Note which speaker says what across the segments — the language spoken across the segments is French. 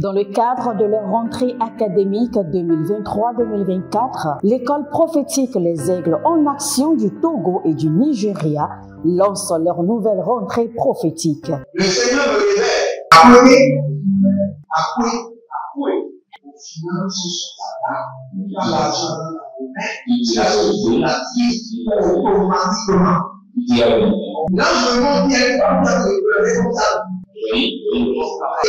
Speaker 1: Dans le cadre de leur rentrée académique 2023-2024, l'école prophétique Les Aigles en Action du Togo et du Nigeria lance leur nouvelle rentrée prophétique.
Speaker 2: Le Seigneur me révèle. Appuyez. Au final, il y a l'argent dans la main, il y a la vie automatiquement. Là, je me montre bien comme ça, comme ça. Et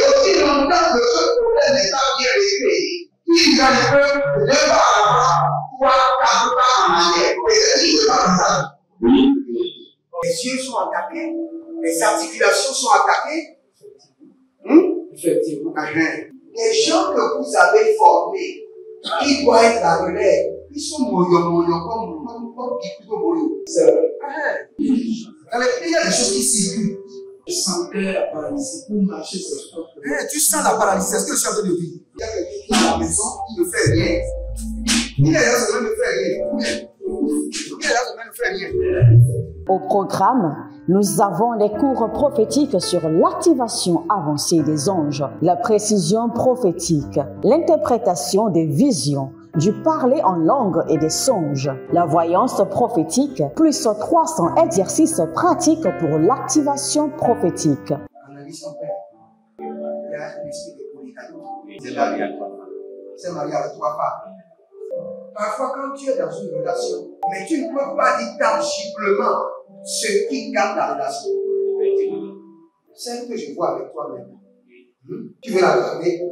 Speaker 2: aussi longtemps que ce problème n'est pas bien réglé, il y a un peu de pas à l'avant, 3, 4 pas en arrière. Et c'est pas ça. Les yeux sont attaqués, les articulations sont attaquées. Effectivement. Les gens que vous avez formés, qui doivent être la relève, ils sont moyo comme plutôt moyo. C'est vrai. Dans les pays, il y a des choses qui circulent. Je sentais la paralysie pour marcher sur le corps. Tu sens la paralysie, c'est ce que je suis en train de dire. Il y a quelqu'un qui est à la maison, qui ne fait rien. Il est là, ça ne fait rien. Il est là, ça ne fait rien.
Speaker 1: Au programme, nous avons les cours prophétiques sur l'activation avancée des anges, la précision prophétique, l'interprétation des visions, du parler en langue et des songes, la voyance prophétique, plus 300 exercices pratiques pour l'activation prophétique.
Speaker 2: Analyse son père. Il y a un esprit de polygamy. C'est marié à 3 femmes. C'est marié à 3 femmes. Parfois, quand tu es dans une relation, mais tu ne peux pas dire tangiblement ce qui garde la relation. Celle que je vois avec toi maintenant. Tu veux la garder?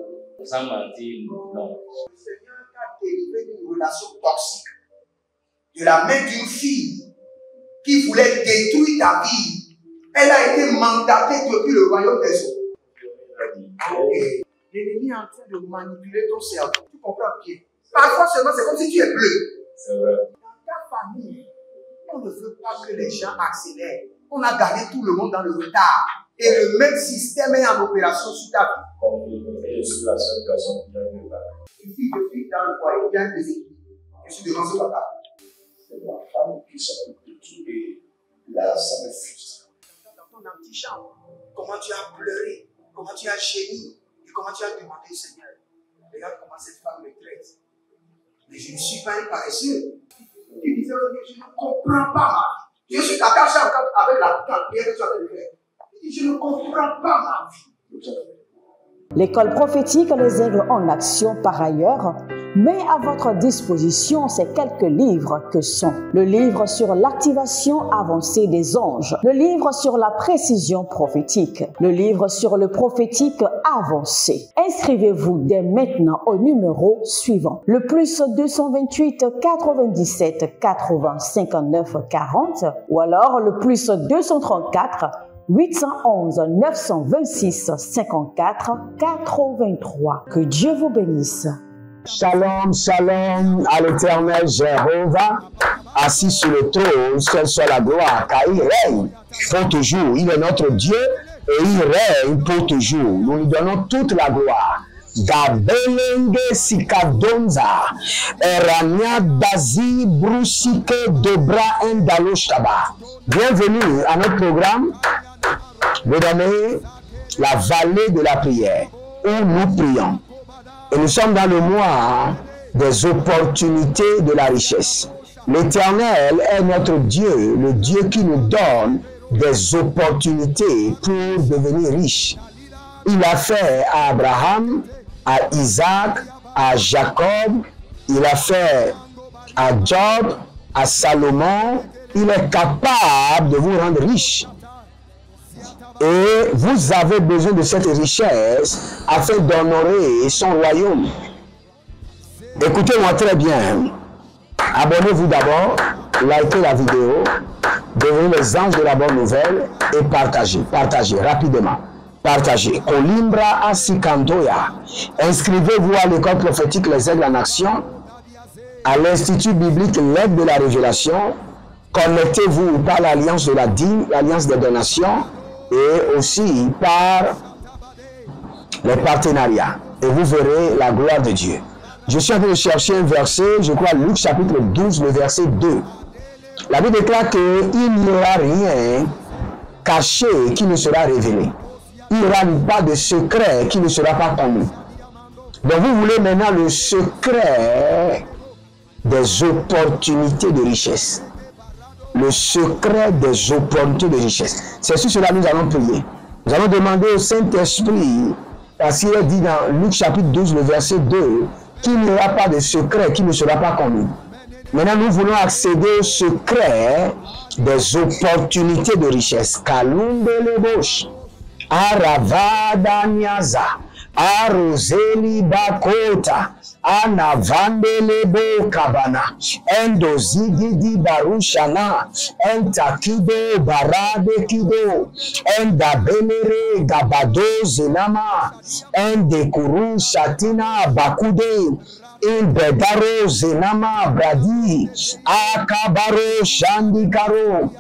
Speaker 3: Sans mentir, non.
Speaker 2: Le Seigneur t'a délivré d'une relation toxique. De la main d'une fille qui voulait détruire ta vie. Elle a été mandatée depuis le royaume des eaux. Okay. L'ennemi est en train de manipuler ton cerveau. Tu comprends bien? Parfois seulement, c'est comme si tu es bleu.
Speaker 3: C'est vrai.
Speaker 2: Dans ta famille, on ne veut pas que les gens accélèrent. On a gardé tout le monde dans le retard. Et le même système est en opération sur ta vie.
Speaker 3: Je suis la seule personne qui a vu ça.
Speaker 2: Une fille de fille dans le foyer, il y a des équipes. Je suis devant ce papa.
Speaker 3: C'est ma femme qui s'occupe de tout et là, ça me frustre.
Speaker 2: Dans ton antichambre, comment tu as pleuré, comment tu as gémi et comment tu as demandé au Seigneur. Regarde comment cette femme me traite. Mais je ne suis pas un paresseux. Tu disais, je ne comprends pas ma vie. Je suis attaché avec la pierre que tu as fait de faire. Je ne comprends pas ma vie.
Speaker 1: L'école prophétique Les Aigles en Action, par ailleurs, met à votre disposition ces quelques livres que sont le livre sur l'activation avancée des anges, le livre sur la précision prophétique, le livre sur le prophétique avancé. Inscrivez-vous dès maintenant au numéro suivant, le plus 228 97 80 59 40 ou alors le plus 234 811 926 54 83. Que Dieu vous bénisse.
Speaker 4: Shalom, shalom à l'Éternel Jéhovah, assis sur le trône, seul soit la gloire, car il règne pour toujours. Il est notre Dieu et il règne pour toujours. Nous lui donnons toute la gloire. Gabelenge sikadonza, erania dazi brusike dobra endaloshaba. Bienvenue à notre programme dénommé la vallée de la prière, où nous prions. Et nous sommes dans le mois des opportunités de la richesse. L'Éternel est notre Dieu, le Dieu qui nous donne des opportunités pour devenir riches. Il a fait à Abraham, à Isaac, à Jacob, il a fait à Job, à Salomon. Il est capable de vous rendre riche. Et vous avez besoin de cette richesse afin d'honorer son royaume. Écoutez-moi très bien. Abonnez-vous d'abord, likez la vidéo, devenez les anges de la bonne nouvelle et partagez. Partagez rapidement. Partagez. Colimbra Asikandoya. Inscrivez-vous à l'école prophétique Les Aigles en Action, à l'Institut biblique L'aide de la Révélation. Connectez-vous par l'alliance de la dîme, l'alliance des donations, et aussi par les partenariats. Et vous verrez la gloire de Dieu. Je suis en train de chercher un verset, je crois Luc chapitre 12, le verset 2. La Bible déclare qu'il n'y aura rien caché qui ne sera révélé. Il n'y aura pas de secret qui ne sera pas connu. Donc vous voulez maintenant le secret des opportunités de richesse. Le secret des opportunités de richesse. C'est sur cela que nous allons prier. Nous allons demander au Saint-Esprit, parce qu'il est dit dans Luc chapitre 12, le verset 2, qu'il n'y aura pas de secret qui ne sera pas connu. Maintenant, nous voulons accéder au secret des opportunités de richesse. Kalumbe Lebosh, Aravada Nyaza, Aroseli Bakota, Anavandelebo Kabana, Endozigidi Barushana, Entakido Barade Kido, Endabelere Gabado Zenama, Endekuru Shatina Bakude, Imbedaro Zenama Bradi, Akabaro Shandikaro,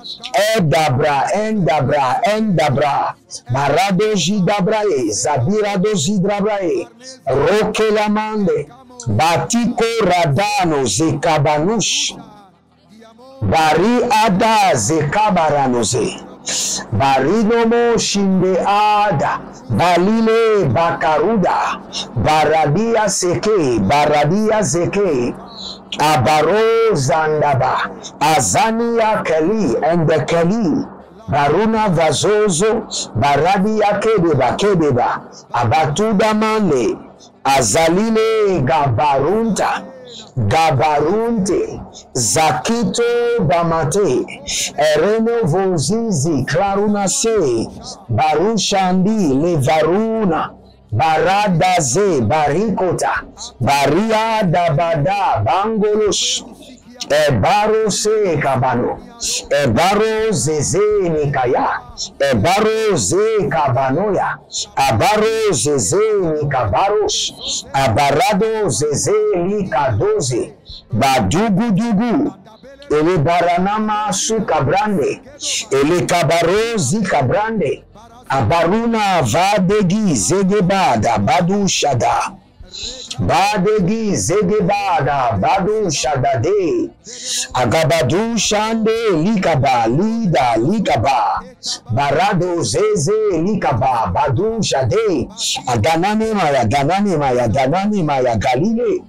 Speaker 4: Endabra, Barado Jidabrae, Zabirado Zidrabrae, Rokelamande, Batiko Radano Zekabanush, Bari Ada Zekabaranoze, Barinomo Shinde Ada, Balile Bakaruda, Baradia Zeke, Abaro Zandaba, Azania Keli, and the Keli, Baruna Vazozo, Baradia Kedeba, Abatuda Mane, Azalile Gabarunte, Zakito Bamate, Ereno Vozizi, Clarunase, Barushandi, Levaruna, Baradaze, Barikota, Baria Dabada, Bangolosh, Ebarose Kabano, Ebaro Zeze Nikaya, Ebaro Ze Kabanoya, Abaro Zeze Nikabarosh, Abarado Zeze Nikadoze, Badugu, Ele Baranama Sukabrande, Ele Kabarozi Kabrande, Abaruna Vadegi Zegebada Badu Shada. Badegi Zegebada Badu Shadade Agabadu Shande Likaba Lida Likaba Barado Zeze Likaba Badu Shade Aganane Maya Galile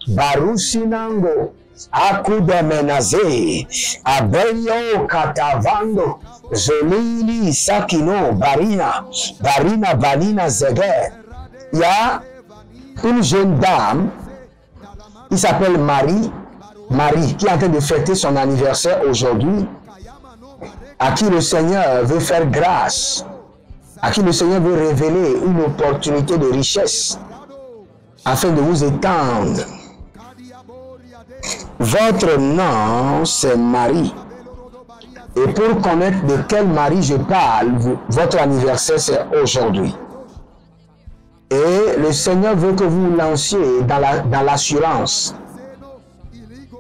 Speaker 4: Barusinango Akuda Menaze Abeyo Katavando Zolili Sakino Barina Vanina Zeger. Ya une jeune dame, il s'appelle Marie, qui est en train de fêter son anniversaire aujourd'hui, à qui le Seigneur veut faire grâce, à qui le Seigneur veut révéler une opportunité de richesse, afin de vous étendre. Votre nom, c'est Marie. Et pour connaître de quelle Marie je parle, votre anniversaire, c'est aujourd'hui. Et le Seigneur veut que vous lanciez dans l'assurance.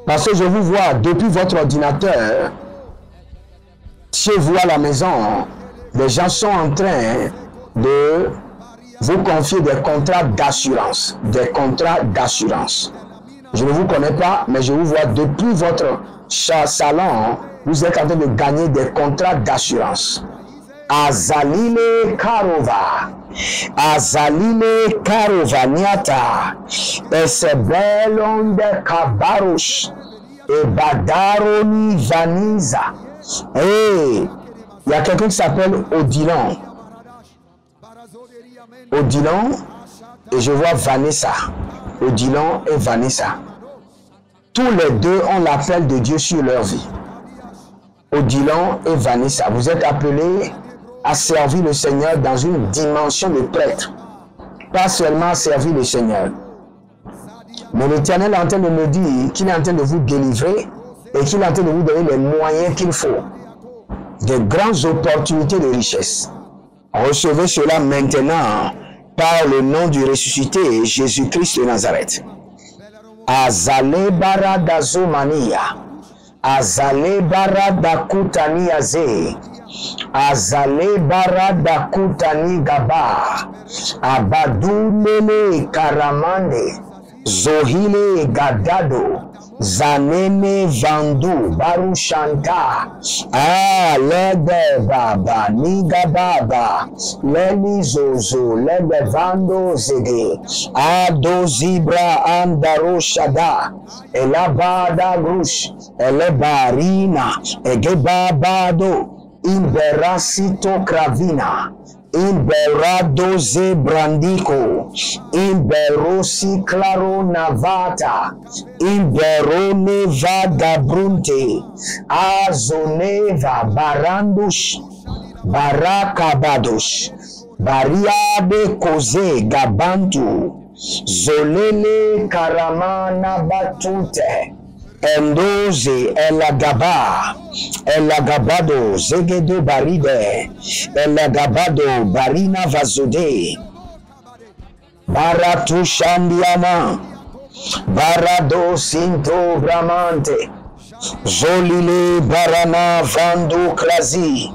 Speaker 4: Parce que je vous vois depuis votre ordinateur, chez vous à la maison, les gens sont en train de vous confier des contrats d'assurance. Des contrats d'assurance. Je ne vous connais pas, mais je vous vois depuis votre salon, vous êtes en train de gagner des contrats d'assurance. Azalile Karova Niata, Esebelonde Kabarush, et Badaroni Vaniza. Et il y a quelqu'un qui s'appelle Odilon. Et je vois Vanessa. Odilon et Vanessa. Tous les deux ont l'appel de Dieu sur leur vie. Odilon et Vanessa, vous êtes appelés à servir le Seigneur dans une dimension de prêtre. Pas seulement à servir le Seigneur. Mais l'Éternel est en train de me dire qu'il est en train de vous délivrer et qu'il est en train de vous donner les moyens qu'il faut. De grandes opportunités de richesse. Recevez cela maintenant par le nom du ressuscité Jésus-Christ de Nazareth. Azale baradazomania. Azale baradakutani aze. Azale baradakutani gaba. Abadumele karamande. Zohile Gadado, Zanene Vandu, Barushanta, Lede Baba, Niga Baba, Leli Zozo, Lede Vando Zede, Ado Zibra Andaro Shada, Elabada Grush, Elebarina, Egebabado, Imberasito Kravina, Imberado Zebrandico, Imberosi Claro Navata, Imberone Vagabrunte, Azoneva Barandush, Barakabadosh, Bariade Koze Gabantu, Zolele Karamana Batute, Endoze Elagabado Zegedo Baride, Elagabado Barina Vazode, Baratu Shandiana, Barado Sinto Bramante, Zolile Barana Vandu Krasi,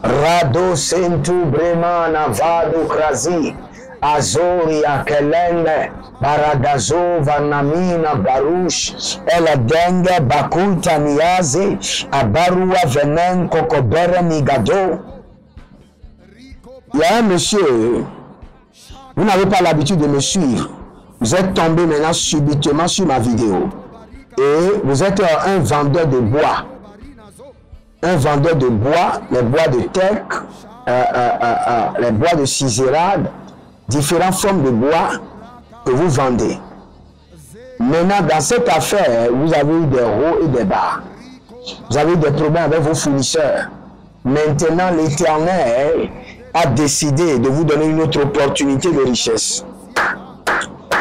Speaker 4: Rado Sentu Bremana Vadu Krasi, Azoria Kelende, Baradazo Vanamina Barush, Eladenge Bakulta Niaze, Abarua Venen Kokobere Migado. Il y a un monsieur, vous n'avez pas l'habitude de me suivre. Vous êtes tombé maintenant subitement sur ma vidéo. Et vous êtes un vendeur de bois. Un vendeur de bois, les bois de teck, les bois de ciserade, différentes formes de bois que vous vendez. Maintenant, dans cette affaire, vous avez eu des hauts et des bas. Vous avez eu des problèmes avec vos fournisseurs. Maintenant, l'Éternel a décidé de vous donner une autre opportunité de richesse.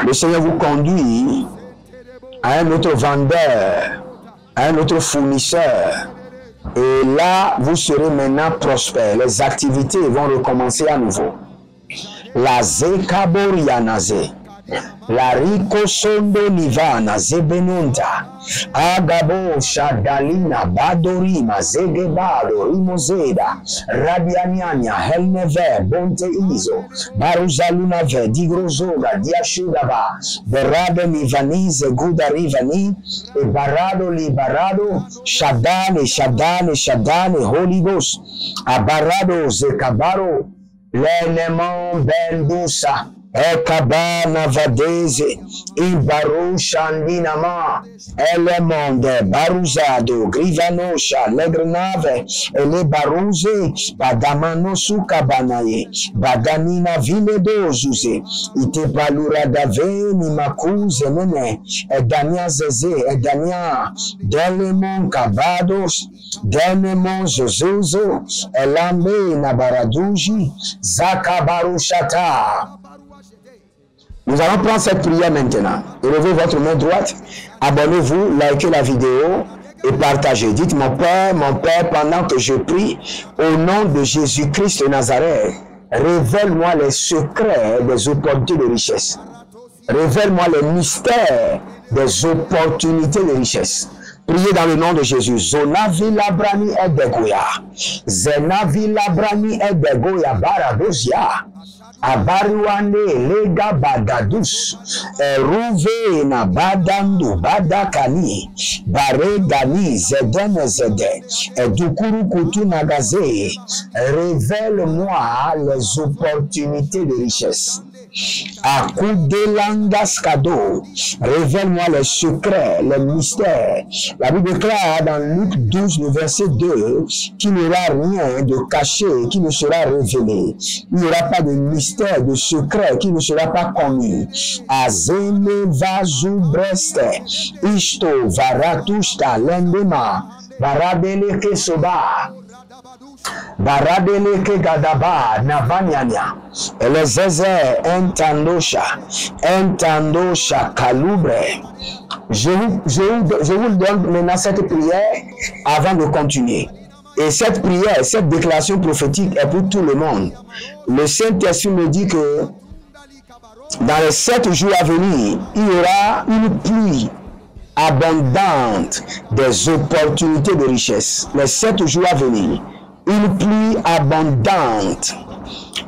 Speaker 4: Le Seigneur vous conduit à un autre vendeur, à un autre fournisseur. Et là, vous serez maintenant prospère. Les activités vont recommencer à nouveau. La Zekaborianaze, la Rico Sondo Nivana Zebenunta, Agabo Shadalina Badorima Zegebado Rimozeda, Radianiania Helneve Bonte Izo, Baruzaluna Ve Digrozoga Diashudaba, Berade Nivanize Guda Rivani, e Barado Libarado, Shadane, Holy Ghost, Abarado Zekabaro, L'element bendusa, Ekabana Vadeze, Ibaru Shandinama, Element de Baruzado, Grivanosha, Legrenave, Ele Baruze, Badamano Sukabanaye, Badanina Viledozuze, Ite Balura Dave, Nimakuze Mene, Edania Zeze, Edania, Delemon Kabados, Delemon Zozuzo, Elambe Nabaraduji, Zakabarushata. Nous allons prendre cette prière maintenant. Élevez votre main droite, abonnez-vous, likez la vidéo et partagez. Dites mon Père, pendant que je prie, au nom de Jésus-Christ de Nazareth, révèle-moi les secrets des opportunités de richesse. Révèle-moi les mystères des opportunités de richesse. Priez dans le nom de Jésus. Zonavi labrani edegoya. Zenavi labrani edegoya baradozia. Abaruane lega bagadus. Eruve na badandu badakani. Baregani zedene zede. Edukuru kutu nagaze. Révèle-moi les opportunités de richesse. Akudelangaskado, révèle-moi les secrets, les mystères. La Bible déclare dans Luc 12, le verset 2, qu'il n'y aura rien de caché qui ne sera révélé. Il n'y aura pas de mystère, de secret qui ne sera pas connu. Azene vazu breste, isto varatushta lendema, baradele kesoba. Baradele ke gadaba navanyanya elezeze entandosha kalubre. Je vous donne maintenant cette prière avant de continuer. Et cette prière, cette déclaration prophétique est pour tout le monde. Le Saint-Esprit me dit que dans les 7 jours à venir, il y aura une pluie abondante des opportunités de richesse. Les 7 jours à venir, une pluie abondante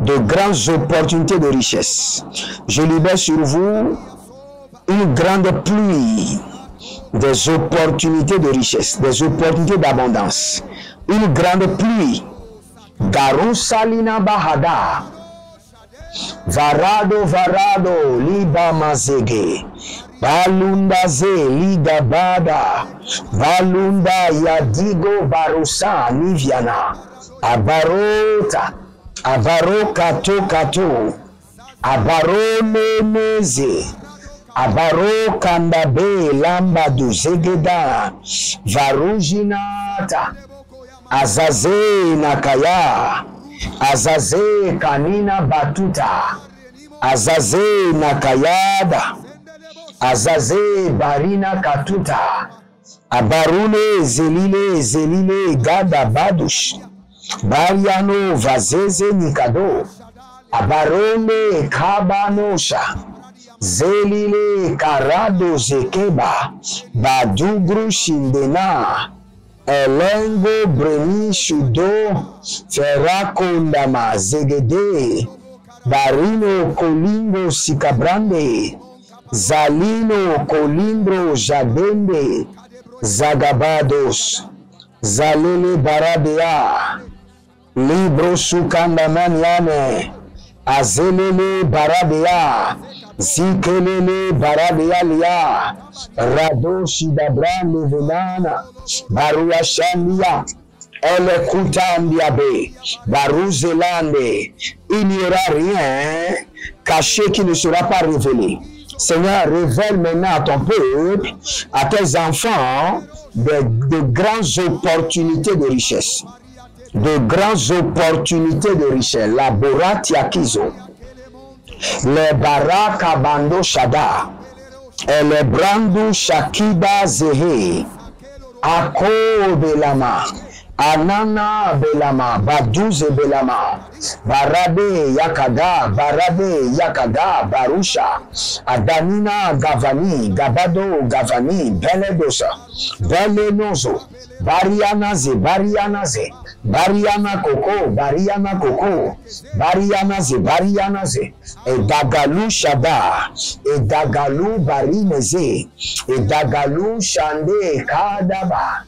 Speaker 4: de grandes opportunités de richesse. Je libère sur vous une grande pluie des opportunités de richesse, des opportunités d'abondance. Une grande pluie. Garusalina Bahada. Varado, varado, liba mazege. Balunda ze, liga bada. Balunda yadigo barusa, niviana. Abarota. Abaro kato kato. Abaro memeze. Abaro kandabe lambadu zegeda. Varujinata. Azaze nakaya. Azaze kanina batuta. Azaze nakayada. Azaze barina katuta. Abarune zelile zelile gada badush. Bariano vazeze nikado. Abarone kabanosha. Zelile karado zekeba. Badugru shindena. Elengo breni shudo. Ferrakondama zegede. Barino kolingo sikabrande. Zalino kolindro jadende. Zagabados. Zalele baradea. Libro sukanda maniane. Azelele baradea. Zikelele baradea lia. Rado shidabrande venana. Baruyashandia. Elle kutandiabe. Baruzelande. Il n'y aura rien caché qui ne sera pas révélé. Seigneur, révèle maintenant à ton peuple, à tes enfants, de grandes opportunités de richesse. De grandes opportunités de richesse. La Boratia Kizo. Le Baraka Bando Shada. Et le Brando Shakida Zehe. Ako Belama. Anana Belama. Badouze Belama. Barabe Yakada. Barabe Yakada. Barusha. Adanina Gavani. Gabado Gavani. Beledosa. Belenozo. Barianaze. Barianaze. Bariana Koko. Bariana Koko. Barianaze. Barianaze. Et Dagalou Shada. Et Dagalou Barineze. Et Dagalou Shande Kadaba.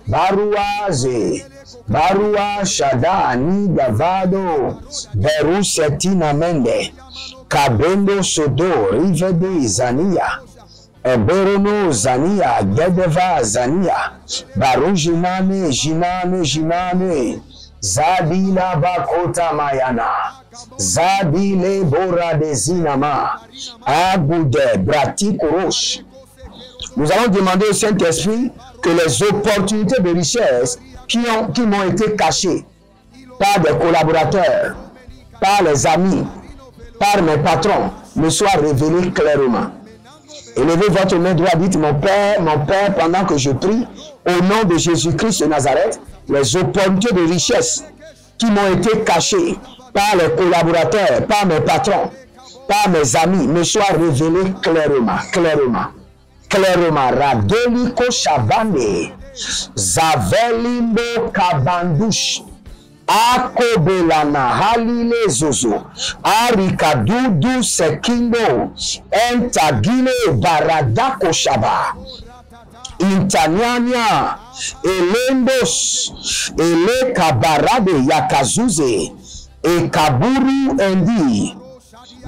Speaker 4: Baruaze. Barua Shada ni Gavado. Beru Setina Mende. Kabendo Sodo. Rivede Zania. Eberono Zania. Gedeva Zania. Baru Jinane. Jinane. Jinane. Zadila Bakota Mayana. Zadile Bora de Zinama. Abude Brati Korosh. Nous allons demander au Saint-Esprit que les opportunités de richesse qui m'ont été cachées par des collaborateurs, par les amis, par mes patrons, me soient révélées clairement. Élevez votre main droite, dites mon Père, pendant que je prie, au nom de Jésus-Christ de Nazareth, les opportunités de richesse qui m'ont été cachées par les collaborateurs, par mes patrons, par mes amis, me soient révélées clairement, clairement. Clairement, Radeliko Shabane, Zavelimbo Kabandush, Akobelana, Halile Zozo, Arikadudu Sekindo, Entagile Baradako Shaba, Intanyanya, Elendos, Ele Kabarade Yakazuze, E Kaburu Endi,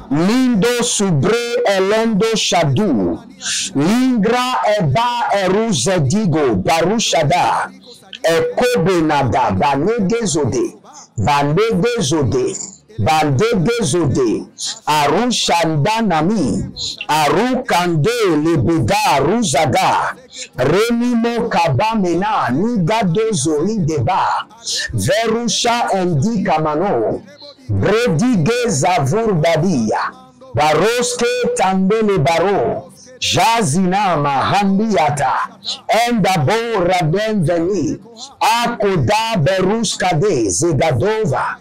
Speaker 4: Lindo Subre Elendo Shadu, Lingra Eba Eruzedigo, Barushada, Ekobenada, Banegezode, Banegezode, Bandegezode, Arushandanami, Arukande, Lebeda, Ruzaga, Renimo Kabamena, Nigadozo Ideba, Verusha Endi Kamano, Bredige Zavur Badia, Baroske Tandele Baro, Jazina Mahandiata, Endabo Raben Veni, Akoda Beruskade, Zegadova,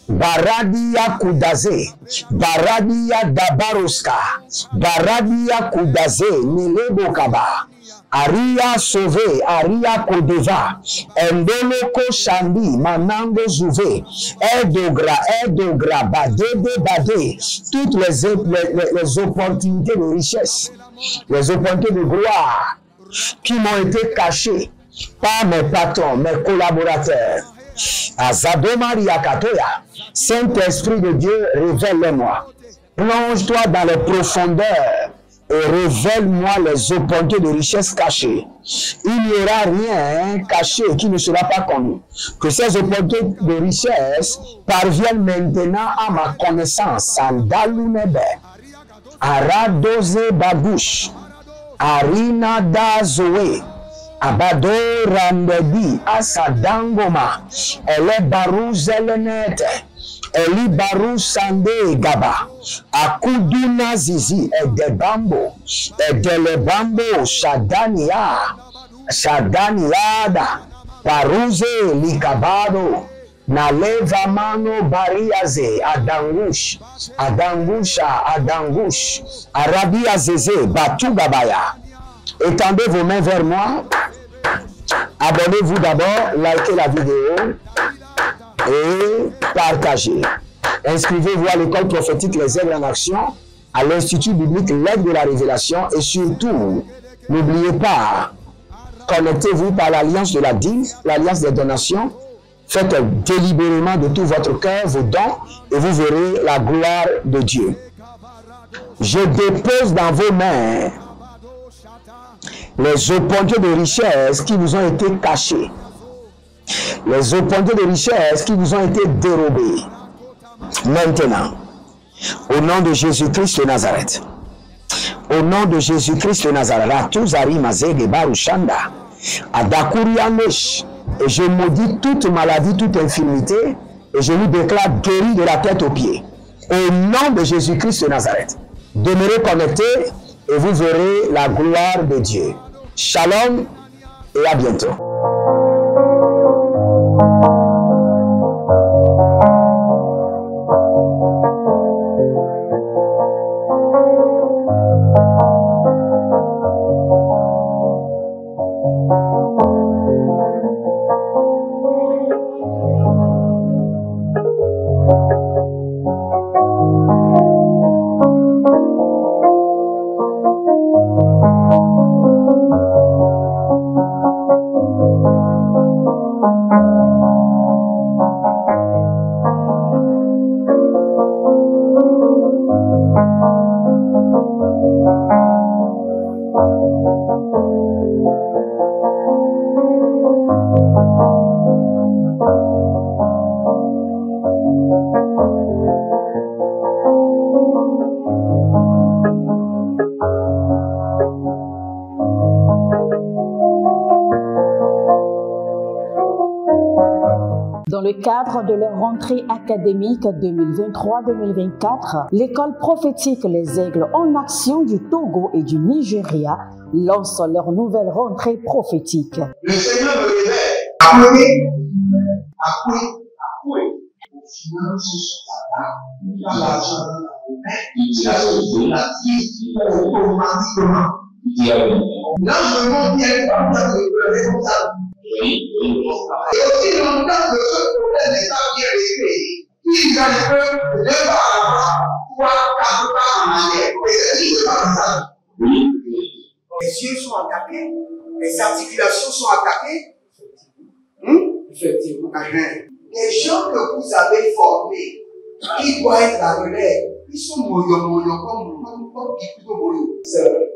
Speaker 4: Baradia Kudaze, Baradia Dabaruska, Baradia Kudaze, Milebo Kaba, Aria sauvé, Aria Kodeva, Endoloko Shandi, Manango Zouvé, Edogra, Bade, toutes les opportunités de richesse, les opportunités de gloire qui m'ont été cachées par mes patrons, mes collaborateurs. Azado Maria Katoya, Saint-Esprit de Dieu, révèle-moi. Plonge-toi dans les profondeurs et révèle-moi les opportunités de richesse cachées. Il n'y aura rien caché qui ne sera pas connu. Que ces opportunités de richesse parviennent maintenant à ma connaissance. Andalunebe, Aradoze Babouche, Arina Dazoe, Abado Randedi, Asadangoma, Ele Barou Zelenete, Eli Barou Sande Gaba, Akuduna Zizi, Edebambo, Edelebambo, Shadaniada, Paruze Likabado, Naleva Mano Bariaze, Adangush, Arabia Zeze, Batugabaya. Étendez vos mains vers moi. Abonnez-vous d'abord, likez la vidéo et partagez. Inscrivez-vous à l'école prophétique Les Aigles en Action, à l'Institut biblique L'Aide de la Révélation et surtout, n'oubliez pas, connectez-vous par l'alliance de la dîme, l'alliance des donations. Faites délibérément de tout votre cœur vos dons et vous verrez la gloire de Dieu. Je dépose dans vos mains les opportunités de richesse qui vous ont été cachées. Les opportunités de richesse qui vous ont été dérobées. Maintenant, au nom de Jésus-Christ de Nazareth, au nom de Jésus-Christ de Nazareth, Ratuzari Mazege Barushanda, Adakurianesh, et je maudis toute maladie, toute infirmité, et je vous déclare guéri de la tête aux pieds. Au nom de Jésus-Christ de Nazareth, demeurez connectés et vous verrez la gloire de Dieu. Shalom et à bientôt.
Speaker 1: Dans le cadre de leur rentrée académique 2023-2024, l'école prophétique Les Aigles en Action du Togo et du Nigeria lance leur nouvelle rentrée prophétique.
Speaker 2: Le Seigneur me révèle. Appuyez. Aux finances sur ta table, pas l'argent dans la main, il a sauvé la vie automatiquement. Là, je me montre bien comme ça, de pleurer comme ça. Et aussi longtemps que ce problème n'est pas bien réglé, il en peut 2 pas à l'avant, 3, 4 pas en arrière. Et c'est dit, pas comme ça. Les yeux sont attaqués, les articulations sont attaquées. Effectivement. Les gens que vous avez formés, qui doivent être la relève, ils sont moyo comme plutôt moyo. C'est vrai.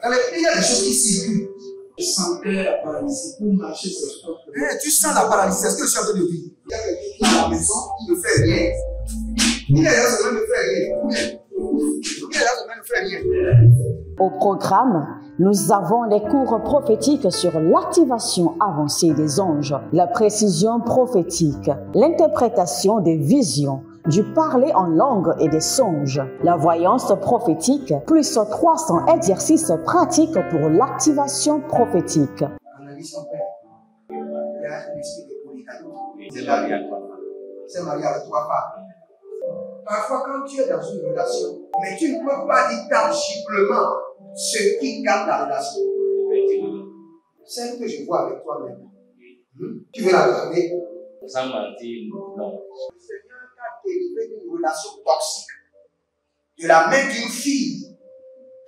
Speaker 2: Dans les pays, il y a des choses qui circulent. Je sentais la paralysie pour marcher sur ce corps. Tu sens la paralysie, c'est ce que je suis en train de dire. Il y a quelqu'un qui est à la maison, qui ne fait rien. Il est là, ça ne fait rien. Il est là, ça ne fait rien.
Speaker 1: Au programme, nous avons les cours prophétiques sur l'activation avancée des anges, la précision prophétique, l'interprétation des visions, du parler en langue et des songes, la voyance prophétique, plus 300 exercices pratiques pour l'activation prophétique.
Speaker 2: Analyse son père. Il y a un esprit de polygamie. C'est marié à 3 femmes. C'est marié à 3 femmes. Parfois, quand tu es dans une relation, mais tu ne peux pas dire tangiblement ce qui garde la relation. Celle que je vois avec toi-même, tu veux la garder?
Speaker 5: Sans mentir, non.
Speaker 2: Le Seigneur t'a délivré d'une relation toxique, de la main d'une fille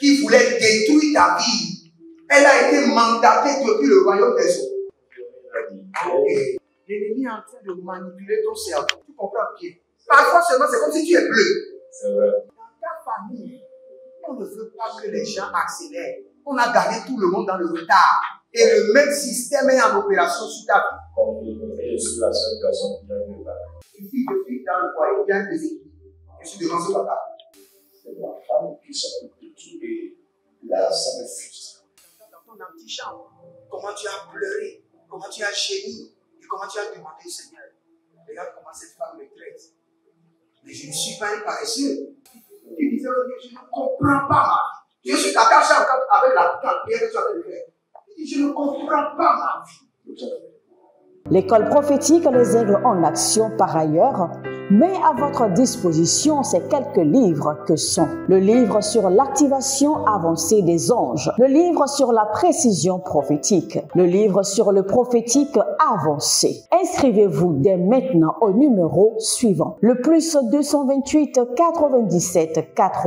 Speaker 2: qui voulait détruire ta vie. Elle a été mandatée depuis le royaume des eaux. Et l'ennemi est en train de manipuler ton cerveau. Tu comprends bien? Parfois seulement, c'est comme si tu es bleu.
Speaker 5: C'est vrai.
Speaker 2: Dans ta famille, on ne veut pas que les gens accélèrent. On a gardé tout le monde dans le retard. Et le même système est en opération sur ta vie.
Speaker 5: Comme je suis la seule personne qui a vu là.
Speaker 2: Une fille de fille dans le foyer, bien déséquilibrée. Je suis devant ce papa.
Speaker 3: C'est ma femme qui s'occupe de tout et là, ça me frustre.
Speaker 2: Dans ton antichambre, comment tu as pleuré, comment tu as gémi et comment tu as demandé au Seigneur. Regarde comment cette femme me traite. Mais je ne suis pas un paresseux. Tu disais, je ne comprends pas ma vie. Je suis attaché encore avec la prière que tu as fait. Je ne comprends pas ma vie.
Speaker 1: L'école prophétique Les Aigles en Action, par ailleurs, met à votre disposition ces quelques livres que sont le livre sur l'activation avancée des anges, le livre sur la précision prophétique, le livre sur le prophétique avancé. Inscrivez-vous dès maintenant au numéro suivant, le +228 97 4.